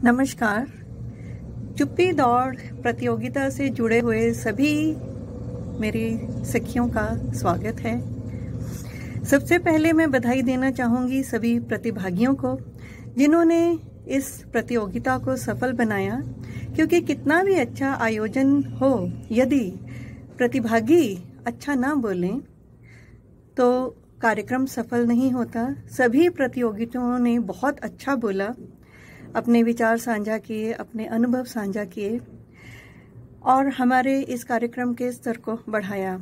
नमस्कार। चुप्पी दौड़ प्रतियोगिता से जुड़े हुए सभी मेरी सखियों का स्वागत है। सबसे पहले मैं बधाई देना चाहूँगी सभी प्रतिभागियों को जिन्होंने इस प्रतियोगिता को सफल बनाया, क्योंकि कितना भी अच्छा आयोजन हो, यदि प्रतिभागी अच्छा ना बोलें तो कार्यक्रम सफल नहीं होता। सभी प्रतियोगियों ने बहुत अच्छा बोला, अपने विचार साझा किए, अपने अनुभव साझा किए और हमारे इस कार्यक्रम के स्तर को बढ़ाया।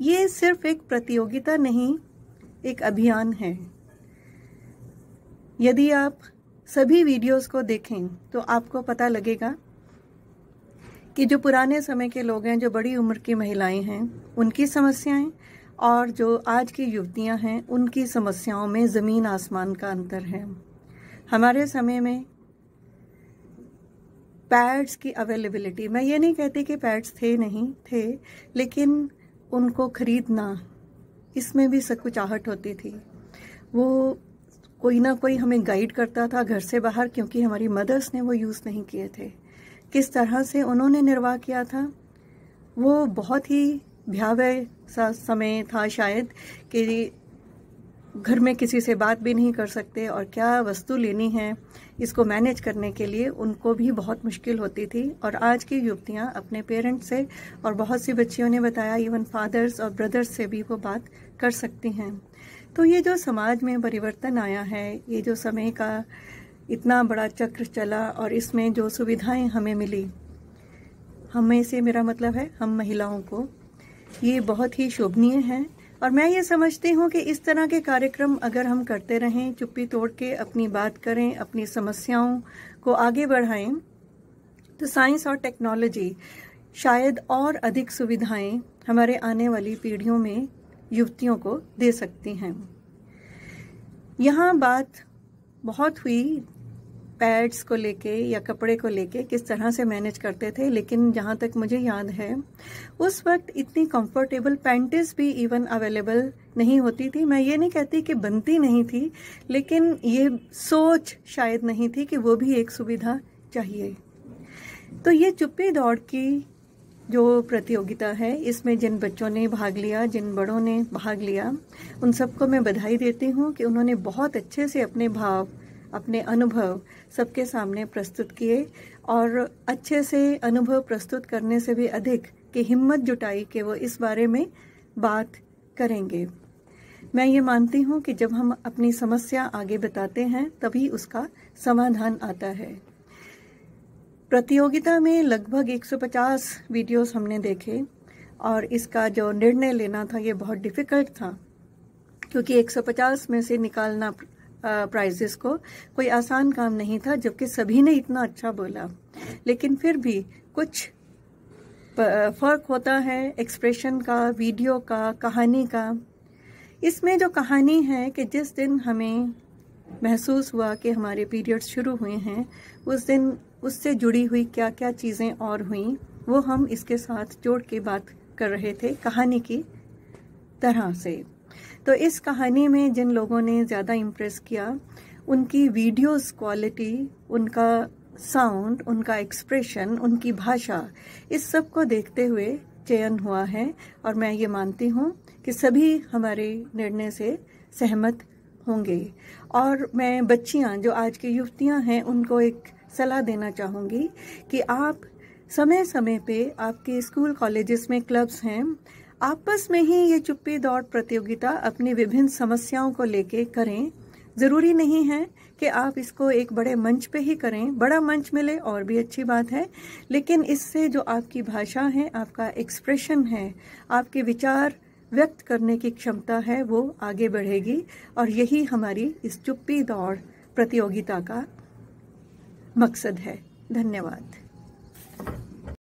ये सिर्फ एक प्रतियोगिता नहीं, एक अभियान है। यदि आप सभी वीडियोस को देखें तो आपको पता लगेगा कि जो पुराने समय के लोग हैं, जो बड़ी उम्र की महिलाएं हैं, उनकी समस्याएं और जो आज की युवतियां हैं, उनकी समस्याओं में ज़मीन आसमान का अंतर है। हमारे समय में पैड्स की अवेलेबिलिटी, मैं ये नहीं कहती कि पैड्स नहीं थे, लेकिन उनको खरीदना, इसमें भी सकुचाहट होती थी। वो कोई ना कोई हमें गाइड करता था घर से बाहर, क्योंकि हमारी मदर्स ने वो यूज़ नहीं किए थे। किस तरह से उन्होंने निर्वाह किया था, वो बहुत ही भयावह सा समय था शायद, कि घर में किसी से बात भी नहीं कर सकते और क्या वस्तु लेनी है इसको मैनेज करने के लिए उनको भी बहुत मुश्किल होती थी। और आज की युवतियां अपने पेरेंट्स से, और बहुत सी बच्चियों ने बताया इवन फादर्स और ब्रदर्स से भी वो बात कर सकती हैं। तो ये जो समाज में परिवर्तन आया है, ये जो समय का इतना बड़ा चक्र चला और इसमें जो सुविधाएं हमें मिली, हमें से मेरा मतलब है हम महिलाओं को, ये बहुत ही शोभनीय है। और मैं ये समझती हूँ कि इस तरह के कार्यक्रम अगर हम करते रहें, चुप्पी तोड़ के अपनी बात करें, अपनी समस्याओं को आगे बढ़ाएं, तो साइंस और टेक्नोलॉजी शायद और अधिक सुविधाएं हमारे आने वाली पीढ़ियों में युवतियों को दे सकती हैं। यहाँ बात बहुत हुई पैड्स को लेके या कपड़े को लेके, किस तरह से मैनेज करते थे, लेकिन जहाँ तक मुझे याद है उस वक्त इतनी कंफर्टेबल पैंटीज भी इवन अवेलेबल नहीं होती थी। मैं ये नहीं कहती कि बनती नहीं थी, लेकिन ये सोच शायद नहीं थी कि वो भी एक सुविधा चाहिए। तो ये चुप्पी दौड़ की जो प्रतियोगिता है, इसमें जिन बच्चों ने भाग लिया, जिन बड़ों ने भाग लिया, उन सबको मैं बधाई देती हूँ कि उन्होंने बहुत अच्छे से अपने भाव, अपने अनुभव सबके सामने प्रस्तुत किए, और अच्छे से अनुभव प्रस्तुत करने से भी अधिक कि हिम्मत जुटाई कि वो इस बारे में बात करेंगे। मैं ये मानती हूँ कि जब हम अपनी समस्या आगे बताते हैं तभी उसका समाधान आता है। प्रतियोगिता में लगभग 150 वीडियोस हमने देखे और इसका जो निर्णय लेना था ये बहुत डिफ़िकल्ट था, क्योंकि 150 में से निकालना प्राइजेस को कोई आसान काम नहीं था, जबकि सभी ने इतना अच्छा बोला। लेकिन फिर भी कुछ फर्क होता है एक्सप्रेशन का, वीडियो का, कहानी का। इसमें जो कहानी है कि जिस दिन हमें महसूस हुआ कि हमारे पीरियड्स शुरू हुए हैं, उस दिन उससे जुड़ी हुई क्या क्या चीज़ें और हुई, वो हम इसके साथ जोड़ के बात कर रहे थे कहानी की तरह से। तो इस कहानी में जिन लोगों ने ज़्यादा इम्प्रेस किया, उनकी वीडियोस क्वालिटी, उनका साउंड, उनका एक्सप्रेशन, उनकी भाषा, इस सब को देखते हुए चयन हुआ है। और मैं ये मानती हूँ कि सभी हमारे निर्णय से सहमत होंगे। और मैं बच्चियाँ जो आज की युवतियाँ हैं उनको एक सलाह देना चाहूँगी कि आप समय समय पे, आपके स्कूल कॉलेजेस में क्लब्स हैं, आपस में ही ये चुप्पी दौड़ प्रतियोगिता अपनी विभिन्न समस्याओं को लेके करें। ज़रूरी नहीं है कि आप इसको एक बड़े मंच पे ही करें, बड़ा मंच मिले और भी अच्छी बात है, लेकिन इससे जो आपकी भाषा है, आपका एक्सप्रेशन है, आपके विचार व्यक्त करने की क्षमता है, वो आगे बढ़ेगी। और यही हमारी इस चुप्पी दौड़ प्रतियोगिता का मकसद है। धन्यवाद।